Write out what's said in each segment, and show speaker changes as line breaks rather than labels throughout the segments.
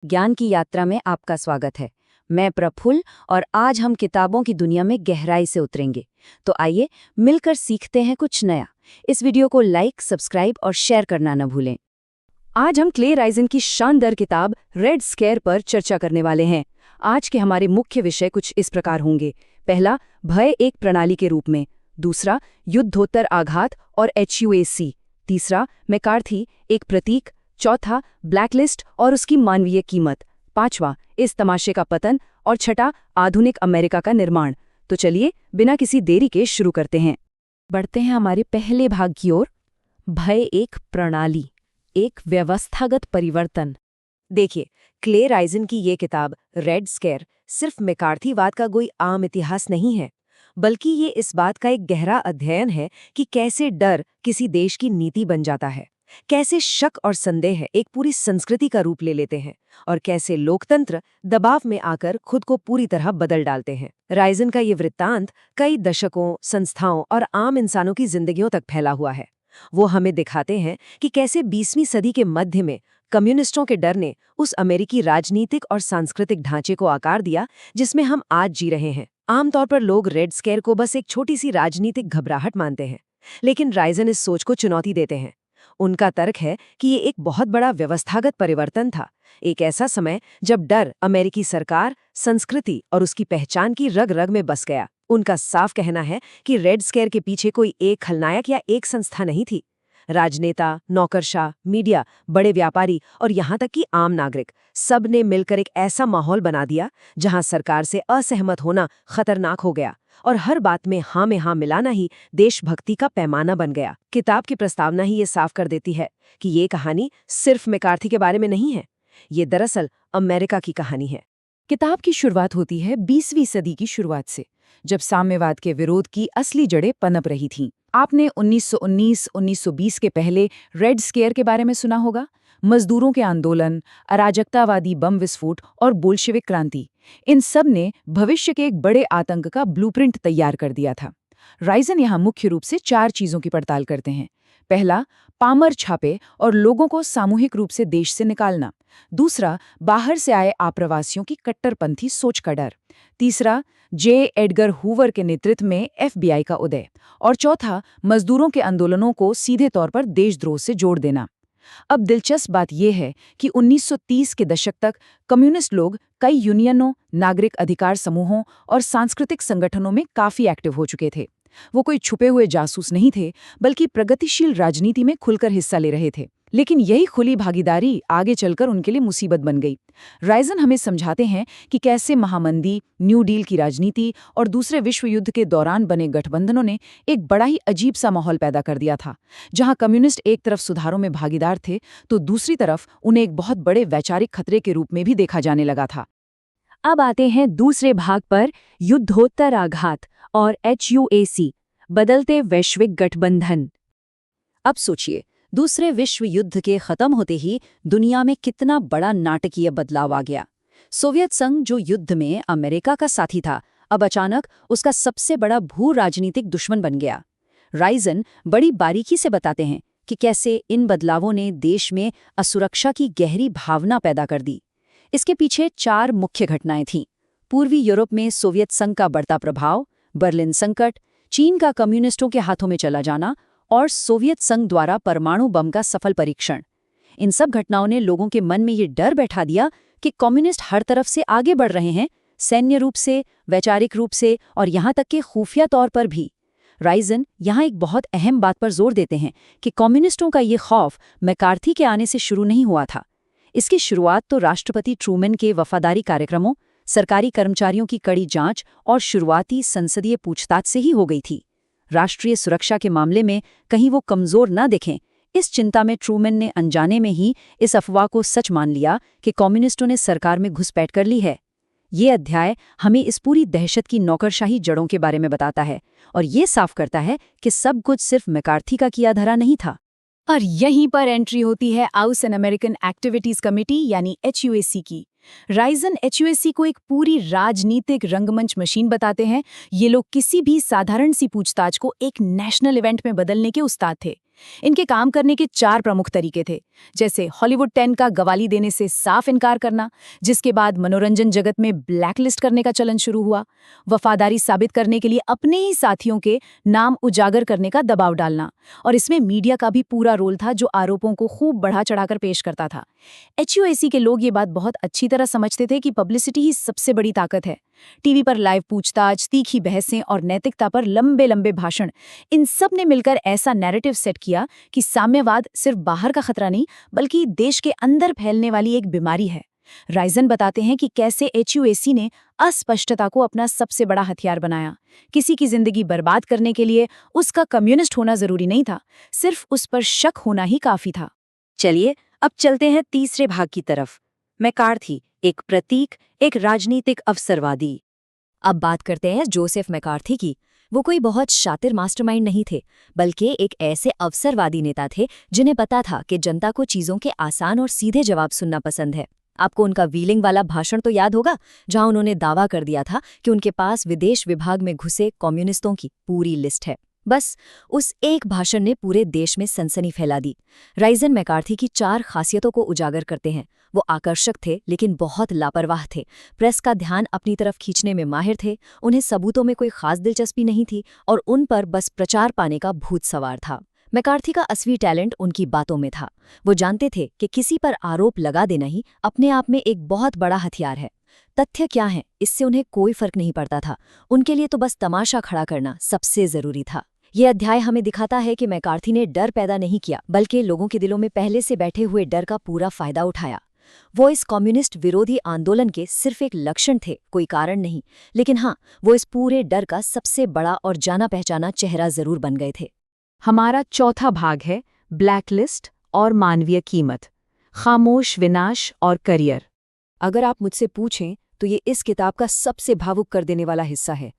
ज्ञान की यात्रा में आपका स्वागत है। मैं प्रफुल्ल और आज हम किताबों की दुनिया में गहराई से उतरेंगे। तो आइए मिलकर सीखते हैं कुछ नया। इस वीडियो को लाइक, सब्सक्राइब और शेयर करना न भूलें। आज हम क्ले राइजन की शानदार किताब रेड स्केयर पर चर्चा करने वाले हैं। आज के हमारे मुख्य विषय कुछ इस प्रकार होंगे। पहला, भय एक प्रणाली के रूप में। दूसरा, युद्धोत्तर आघात और HUAC। तीसरा, मैकार्थी एक प्रतीक। चौथा, ब्लैकलिस्ट और उसकी मानवीय कीमत। पांचवा, इस तमाशे का पतन। और छठा, आधुनिक अमेरिका का निर्माण। तो चलिए बिना किसी देरी के शुरू करते हैं। बढ़ते हैं हमारे पहले भाग की ओर। भय एक प्रणाली, एक व्यवस्थागत परिवर्तन। देखिए, क्ले राइजन की ये किताब रेड स्केयर सिर्फ मैकार्थीवाद का कोई आम इतिहास नहीं है, बल्कि ये इस बात का एक गहरा अध्ययन है कि कैसे डर किसी देश की नीति बन जाता है, कैसे शक और संदेह एक पूरी संस्कृति का रूप ले लेते हैं और कैसे लोकतंत्र दबाव में आकर खुद को पूरी तरह बदल डालते हैं। राइजन का ये वृत्तांत कई दशकों, संस्थाओं और आम इंसानों की जिंदगियों तक फैला हुआ है। वो हमें दिखाते हैं कि कैसे 20वीं सदी के मध्य में कम्युनिस्टों के डर ने उस अमेरिकी राजनीतिक और सांस्कृतिक ढांचे को आकार दिया जिसमें हम आज जी रहे हैं। आमतौर पर लोग रेड स्केयर को बस एक छोटी सी राजनीतिक घबराहट मानते हैं, लेकिन राइजन इस सोच को चुनौती देते हैं। उनका तर्क है कि ये एक बहुत बड़ा व्यवस्थागत परिवर्तन था, एक ऐसा समय जब डर अमेरिकी सरकार, संस्कृति और उसकी पहचान की रग-रग में बस गया। उनका साफ कहना है कि रेड स्केयर के पीछे कोई एक खलनायक या एक संस्था नहीं थी। राजनेता, नौकरशाह, मीडिया, बड़े व्यापारी और यहाँ तक कि आम नागरिक सब ने मिलकर एक ऐसा माहौल बना दिया जहाँ सरकार से असहमत होना खतरनाक हो गया और हर बात में हाँ मिलाना ही देशभक्ति का पैमाना बन गया। किताब की प्रस्तावना ही ये साफ कर देती है कि ये कहानी सिर्फ मैकार्थी के बारे में नहीं है, ये दरअसल अमेरिका की कहानी है। किताब की शुरुआत होती है 20वीं सदी की शुरुआत से, जब साम्यवाद के विरोध की असली जड़ें पनप रही थीं। आपने 1919-1920 के पहले रेड स्केयर के बारे में सुना होगा। मजदूरों के आंदोलन, अराजकतावादी बम विस्फोट और बोल्शेविक क्रांति, इन सब ने भविष्य के एक बड़े आतंक का ब्लूप्रिंट तैयार कर दिया था। राइजन यहाँ मुख्य रूप से 4 चीजों की पड़ताल करते हैं। पहला, पामर छापे और लोगों को सामूहिक रूप से देश से निकालना। दूसरा, बाहर से आए आप्रवासियों की कट्टरपंथी सोच का डर। तीसरा, जे. एडगर हूवर के नेतृत्व में FBI का उदय। और चौथा, मजदूरों के आंदोलनों को सीधे तौर पर देशद्रोह से जोड़ देना। अब दिलचस्प बात यह है कि 1930 के दशक तक कम्युनिस्ट लोग कई यूनियनों, नागरिक अधिकार समूहों और सांस्कृतिक संगठनों में काफी एक्टिव हो चुके थे। वो कोई छुपे हुए जासूस नहीं थे, बल्कि प्रगतिशील राजनीति में खुलकर हिस्सा ले रहे थे। लेकिन यही खुली भागीदारी आगे चलकर उनके लिए मुसीबत बन गई। राइजन हमें समझाते हैं कि कैसे महामंदी, न्यू डील की राजनीति और दूसरे विश्व युद्ध के दौरान बने गठबंधनों ने एक बड़ा ही अजीब सा माहौल पैदा कर दिया था, जहां कम्युनिस्ट एक तरफ सुधारों में भागीदार थे तो दूसरी तरफ उन्हें एक बहुत बड़े वैचारिक खतरे के रूप में भी देखा जाने लगा था। अब आते हैं दूसरे भाग पर, युद्धोत्तर आघात और HUAC, बदलते वैश्विक गठबंधन। अब सोचिए, दूसरे विश्व युद्ध के खत्म होते ही दुनिया में कितना बड़ा नाटकीय बदलाव आ गया। सोवियत संघ, जो युद्ध में अमेरिका का साथी था, अब अचानक उसका सबसे बड़ा भू राजनीतिक दुश्मन बन गया। राइजन बड़ी बारीकी से बताते हैं कि कैसे इन बदलावों ने देश में असुरक्षा की गहरी भावना पैदा कर दी। इसके पीछे 4 मुख्य घटनाएं थीं। पूर्वी यूरोप में सोवियत संघ का बढ़ता प्रभाव, बर्लिन संकट, चीन का कम्युनिस्टों के हाथों में चला जाना और सोवियत संघ द्वारा परमाणु बम का सफल परीक्षण। इन सब घटनाओं ने लोगों के मन में ये डर बैठा दिया कि कम्युनिस्ट हर तरफ से आगे बढ़ रहे हैं, सैन्य रूप से, वैचारिक रूप से और यहाँ तक कि खुफिया तौर पर भी। राइजन यहाँ एक बहुत अहम बात पर जोर देते हैं कि कम्युनिस्टों का ये खौफ मैकार्थी के आने से शुरू नहीं हुआ था। इसकी शुरुआत तो राष्ट्रपति ट्रूमैन के वफादारी कार्यक्रमों, सरकारी कर्मचारियों की कड़ी जांच और शुरुआती संसदीय पूछताछ से ही हो गई थी। राष्ट्रीय सुरक्षा के मामले में कहीं वो कमजोर न दिखें, इस चिंता में ट्रूमैन ने अनजाने में ही इस अफवाह को सच मान लिया कि कम्युनिस्टों ने सरकार में घुसपैठ कर ली है। ये अध्याय हमें इस पूरी दहशत की नौकरशाही जड़ों के बारे में बताता है और ये साफ करता है कि सब कुछ सिर्फ मैकार्थी का किया धरा नहीं था। और यहीं पर एंट्री होती है house and American activities committee यानी HUAC की। राइजन HUAC को एक पूरी राजनीतिक रंगमंच मशीन बताते हैं। ये लोग किसी भी साधारण सी पूछताछ को एक नेशनल इवेंट में बदलने के उस्ताद थे।
इनके काम करने के 4 प्रमुख तरीके थे, जैसे हॉलीवुड 10 का गवाली देने से साफ इनकार करना, जिसके बाद मनोरंजन जगत में ब्लैकलिस्ट करने का चलन शुरू हुआ, वफादारी साबित करने के लिए अपने ही साथियों के नाम उजागर करने का दबाव डालना, और इसमें मीडिया का भी पूरा रोल था जो आरोपों को खूब बढ़ा चढ़ाकर पेश करता था। HUAC के लोग ये बात बहुत अच्छी तरह समझते थे कि पब्लिसिटी ही सबसे बड़ी ताकत है। टीवी पर लाइव पूछताछ, तीखी बहसें और नैतिकता पर लंबे लंबे भाषण, इन सब ने मिलकर ऐसा नैरेटिव सेट किया कि साम्यवाद सिर्फ बाहर का खतरा नहीं बल्कि देश के अंदर फैलने वाली एक बीमारी है। राइजन बताते हैं कि कैसे HUAC ने अस्पष्टता को अपना सबसे बड़ा हथियार बनाया। किसी की जिंदगी बर्बाद करने के लिए उसका कम्युनिस्ट होना जरूरी नहीं था, सिर्फ उस पर शक होना ही काफी था।
चलिए अब चलते हैं तीसरे भाग की तरफ। मैकार्थी, एक प्रतीक, एक राजनीतिक अवसरवादी। अब बात करते हैं जोसेफ मैकार्थी की। वो कोई बहुत शातिर मास्टरमाइंड नहीं थे, बल्कि एक ऐसे अवसरवादी नेता थे जिन्हें पता था कि जनता को चीजों के आसान और सीधे जवाब सुनना पसंद है। आपको उनका व्हीलिंग वाला भाषण तो याद होगा, जहां उन्होंने दावा कर दिया था कि उनके पास विदेश विभाग में घुसे कम्युनिस्टों की पूरी लिस्ट है। बस उस एक भाषण ने पूरे देश में सनसनी फैला दी। राइजन मैकार्थी की 4 खासियतों को उजागर करते हैं। वो आकर्षक थे लेकिन बहुत लापरवाह थे, प्रेस का ध्यान अपनी तरफ खींचने में माहिर थे, उन्हें सबूतों में कोई खास दिलचस्पी नहीं थी और उन पर बस प्रचार पाने का भूत सवार था। मैकार्थी का असली टैलेंट उनकी बातों में था। वो जानते थे कि किसी पर आरोप लगा देना ही अपने आप में एक बहुत बड़ा हथियार है। तथ्य क्या है, इससे उन्हें कोई फर्क नहीं पड़ता था। उनके लिए तो बस तमाशा खड़ा करना सबसे जरूरी था। ये अध्याय हमें दिखाता है कि मैकार्थी ने डर पैदा नहीं किया, बल्कि लोगों के दिलों में पहले से बैठे हुए डर का पूरा फायदा उठाया। वो इस कम्युनिस्ट विरोधी आंदोलन के सिर्फ एक लक्षण थे, कोई कारण नहीं, लेकिन हाँ, वो इस पूरे डर का सबसे बड़ा और जाना पहचाना चेहरा जरूर बन गए थे।
हमारा चौथा भाग है ब्लैकलिस्ट और मानवीय कीमत, खामोश विनाश और करियर।
अगर आप मुझसे पूछें तो ये इस किताब का सबसे भावुक कर देने वाला हिस्सा है।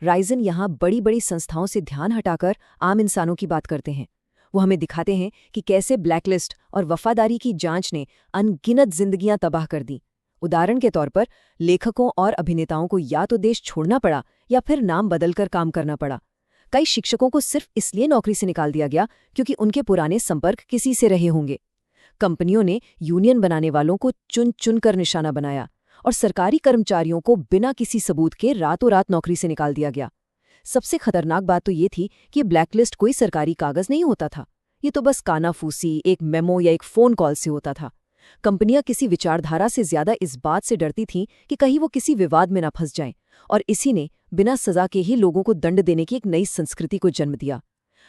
राइजन यहाँ बड़ी बड़ी संस्थाओं से ध्यान हटाकर आम इंसानों की बात करते हैं। वो हमें दिखाते हैं कि कैसे ब्लैकलिस्ट और वफादारी की जांच ने अनगिनत जिंदगियां तबाह कर दी। उदाहरण के तौर पर लेखकों और अभिनेताओं को या तो देश छोड़ना पड़ा या फिर नाम बदलकर काम करना पड़ा। कई शिक्षकों को सिर्फ इसलिए नौकरी से निकाल दिया गया क्योंकि उनके पुराने संपर्क किसी से रहे होंगे। कंपनियों ने यूनियन बनाने वालों को चुन चुन कर निशाना बनाया और सरकारी कर्मचारियों को बिना किसी सबूत के रातों रात नौकरी से निकाल दिया गया। सबसे खतरनाक बात तो ये थी कि ब्लैकलिस्ट कोई सरकारी कागज नहीं होता था। ये तो बस कानाफूसी, एक मेमो या एक फोन कॉल से होता था। कंपनियां किसी विचारधारा से ज्यादा इस बात से डरती थीं कि कहीं वो किसी विवाद में न फंस जाएं, और इसी ने बिना सजा के ही लोगों को दंड देने की एक नई संस्कृति को जन्म दिया।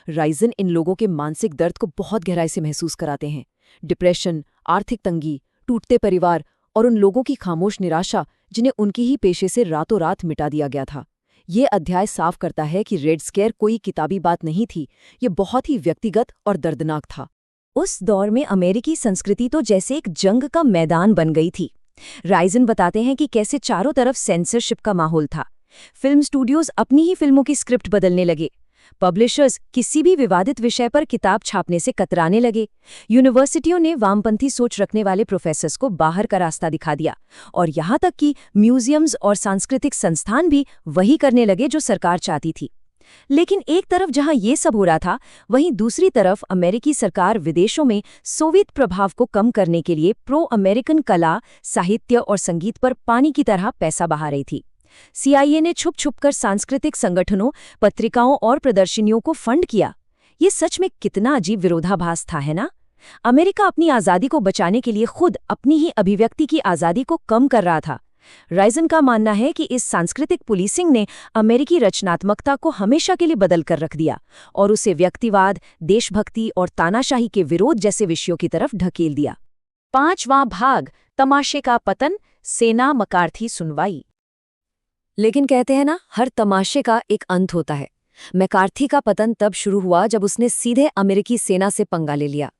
राइजन इन लोगों के मानसिक दर्द को बहुत गहराई से महसूस कराते हैं। डिप्रेशन, आर्थिक तंगी, टूटते परिवार और उन लोगों की खामोश निराशा जिन्हें उनकी ही पेशे से रातों रात मिटा दिया गया था। ये अध्याय साफ करता है कि रेड स्केयर कोई किताबी बात नहीं थी, ये बहुत ही व्यक्तिगत और दर्दनाक था। उस दौर में अमेरिकी संस्कृति तो जैसे एक जंग का मैदान बन गई थी। राइजन बताते हैं कि कैसे चारों तरफ सेंसरशिप का माहौल था। फिल्म स्टूडियोज अपनी ही फिल्मों की स्क्रिप्ट बदलने लगे। पब्लिशर्स किसी भी विवादित विषय पर किताब छापने से कतराने लगे। यूनिवर्सिटियों ने वामपंथी सोच रखने वाले प्रोफेसर्स को बाहर का रास्ता दिखा दिया, और यहाँ तक कि म्यूजियम्स और सांस्कृतिक संस्थान भी वही करने लगे जो सरकार चाहती थी। लेकिन एक तरफ जहां ये सब हो रहा था, वहीं दूसरी तरफ अमेरिकी सरकार विदेशों में सोवियत प्रभाव को कम करने के लिए प्रो अमेरिकन कला, साहित्य और संगीत पर पानी की तरह पैसा बहा रही थी। CIA ने छुप छुप कर सांस्कृतिक संगठनों, पत्रिकाओं और प्रदर्शनियों को फंड किया। ये सच में कितना अजीब विरोधाभास था, है ना? अमेरिका अपनी आज़ादी को बचाने के लिए खुद अपनी ही अभिव्यक्ति की आज़ादी को कम कर रहा था। राइजन का मानना है कि इस सांस्कृतिक पुलिसिंग ने अमेरिकी रचनात्मकता को हमेशा के लिए बदल कर रख दिया और उसे व्यक्तिवाद, देशभक्ति और तानाशाही के विरोध जैसे विषयों की तरफ ढकेल दिया। 5वां भाग, तमाशे का पतन, सेना मैकार्थी सुनवाई। लेकिन कहते हैं ना, हर तमाशे का एक अंत होता है। मैकार्थी का पतन तब शुरू हुआ जब उसने सीधे अमेरिकी सेना से पंगा ले लिया।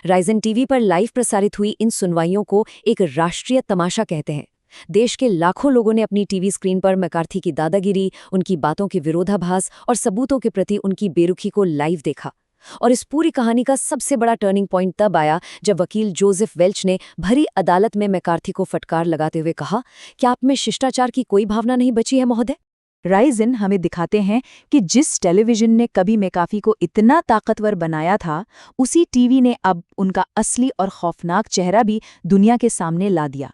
राइजन टीवी पर लाइव प्रसारित हुई इन सुनवाइयों को एक राष्ट्रीय तमाशा कहते हैं। देश के लाखों लोगों ने अपनी टीवी स्क्रीन पर मैकार्थी की दादागिरी, उनकी बातों के विरोधाभास और सबूतों के प्रति उनकी बेरुखी को लाइव देखा। और इस पूरी कहानी का सबसे बड़ा टर्निंग पॉइंट तब आया जब वकील जोसेफ वेल्च ने भरी अदालत में मैकार्थी को फटकार लगाते हुए कहा, क्या आप में शिष्टाचार की कोई भावना नहीं बची है महोदय?
राइजिन हमें दिखाते हैं कि जिस टेलीविजन ने कभी मैकाफी को इतना ताकतवर बनाया था, उसी टीवी ने अब उनका असली और खौफनाक चेहरा भी दुनिया के सामने ला दिया।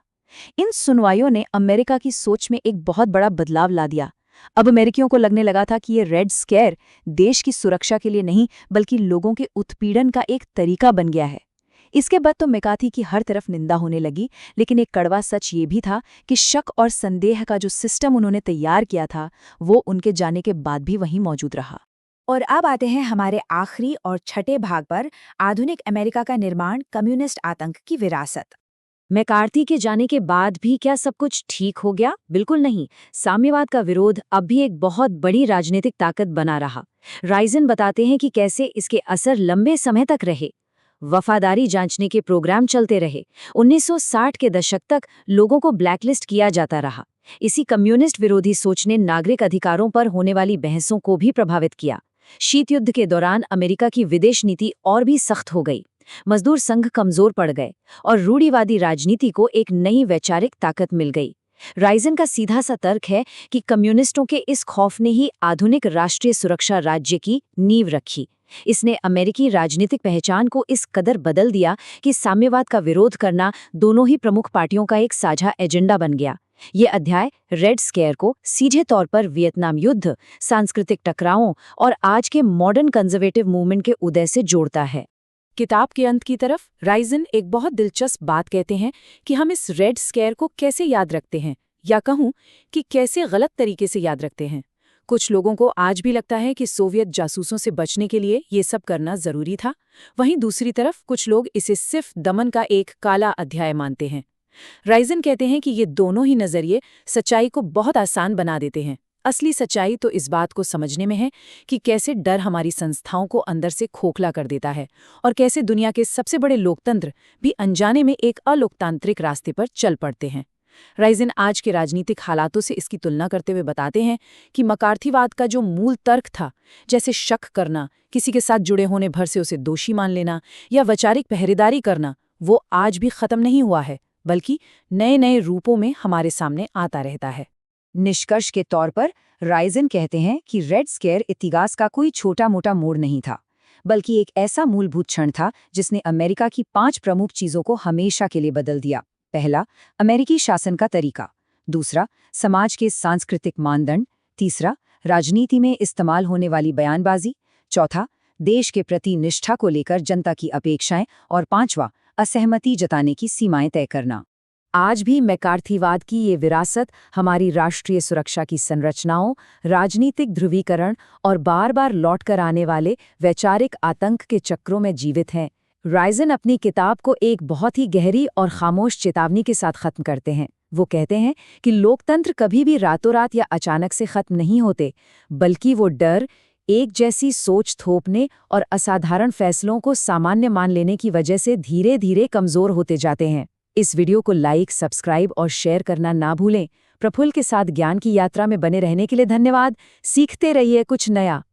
इन सुनवाइयों ने अमेरिका की सोच में एक बहुत बड़ा बदलाव ला दिया। अब अमेरिकियों को लगने लगा था कि ये रेड स्केयर देश की सुरक्षा के लिए नहीं, बल्कि लोगों के उत्पीड़न का एक तरीका बन गया है। इसके बाद तो मैकार्थी की हर तरफ निंदा होने लगी, लेकिन एक कड़वा सच ये भी था कि शक और संदेह का जो सिस्टम उन्होंने तैयार किया था, वो उनके जाने के बाद भी वहीं मौजूद रहा।
और अब आते हैं हमारे आखिरी और छठे भाग पर, आधुनिक अमेरिका का निर्माण, कम्युनिस्ट आतंक की विरासत।
मैकार्थी के जाने के बाद भी क्या सब कुछ ठीक हो गया? बिल्कुल नहीं। साम्यवाद का विरोध अब भी एक बहुत बड़ी राजनीतिक ताकत बना रहा। राइजन बताते हैं कि कैसे इसके असर लंबे समय तक रहे। वफादारी जांचने के प्रोग्राम चलते रहे। 1960 के दशक तक लोगों को ब्लैकलिस्ट किया जाता रहा। इसी कम्युनिस्ट विरोधी सोच ने नागरिक अधिकारों पर होने वाली बहसों को भी प्रभावित किया। शीत युद्ध के दौरान अमेरिका की विदेश नीति और भी सख्त हो गई। मजदूर संघ कमजोर पड़ गए और रूढ़िवादी राजनीति को एक नई वैचारिक ताकत मिल गई। राइजन का सीधा सा तर्क है कि कम्युनिस्टों के इस खौफ ने ही आधुनिक राष्ट्रीय सुरक्षा राज्य की नींव रखी। इसने अमेरिकी राजनीतिक पहचान को इस कदर बदल दिया कि साम्यवाद का विरोध करना दोनों ही प्रमुख पार्टियों का एक साझा एजेंडा बन गया। ये अध्याय रेड स्केयर को सीधे तौर पर वियतनाम युद्ध, सांस्कृतिक टकरावों और आज के मॉडर्न कंजर्वेटिव मूवमेंट के उदय से जोड़ता है।
किताब के अंत की तरफ राइजन एक बहुत दिलचस्प बात कहते हैं कि हम इस रेड स्केयर को कैसे याद रखते हैं, या कहूं कि कैसे गलत तरीके से याद रखते हैं। कुछ लोगों को आज भी लगता है कि सोवियत जासूसों से बचने के लिए ये सब करना जरूरी था। वहीं दूसरी तरफ कुछ लोग इसे सिर्फ दमन का एक काला अध्याय मानते हैं। राइजन कहते हैं कि ये दोनों ही नजरिए सच्चाई को बहुत आसान बना देते हैं। असली सच्चाई तो इस बात को समझने में है कि कैसे डर हमारी संस्थाओं को अंदर से खोखला कर देता है और कैसे दुनिया के सबसे बड़े लोकतंत्र भी अनजाने में एक अलोकतांत्रिक रास्ते पर चल पड़ते हैं। राइजन आज के राजनीतिक हालातों से इसकी तुलना करते हुए बताते हैं कि मकार्थीवाद का जो मूल तर्क था, जैसे शक करना, किसी के साथ जुड़े होने भर से उसे दोषी मान लेना या वैचारिक पहरेदारी करना, वो आज भी खत्म नहीं हुआ है, बल्कि नए नए रूपों में हमारे सामने आता रहता है।
निष्कर्ष के तौर पर राइजन कहते हैं कि रेड स्केयर इतिहास का कोई छोटा मोटा मोड़ नहीं था, बल्कि एक ऐसा मूलभूत क्षण था जिसने अमेरिका की 5 प्रमुख चीजों को हमेशा के लिए बदल दिया। पहला, अमेरिकी शासन का तरीका। दूसरा, समाज के सांस्कृतिक मानदंड। तीसरा, राजनीति में इस्तेमाल होने वाली बयानबाजी। चौथा, देश के प्रति निष्ठा को लेकर जनता की अपेक्षाएं। और पांचवा, असहमति जताने की सीमाएं तय करना।
आज भी मैकार्थीवाद की ये विरासत हमारी राष्ट्रीय सुरक्षा की संरचनाओं, राजनीतिक ध्रुवीकरण और बार बार लौट कर आने वाले वैचारिक आतंक के चक्रों में जीवित है। राइजन अपनी किताब को एक बहुत ही गहरी और खामोश चेतावनी के साथ खत्म करते हैं। वो कहते हैं कि लोकतंत्र कभी भी रातों रात या अचानक से खत्म नहीं होते, बल्कि वो डर, एक जैसी सोच थोपने और असाधारण फैसलों को सामान्य मान लेने की वजह से धीरे धीरे कमजोर होते जाते हैं। इस वीडियो को लाइक, सब्सक्राइब और शेयर करना ना भूलें। प्रफुल्ल के साथ ज्ञान की यात्रा में बने रहने के लिए धन्यवाद। सीखते रहिए कुछ नया।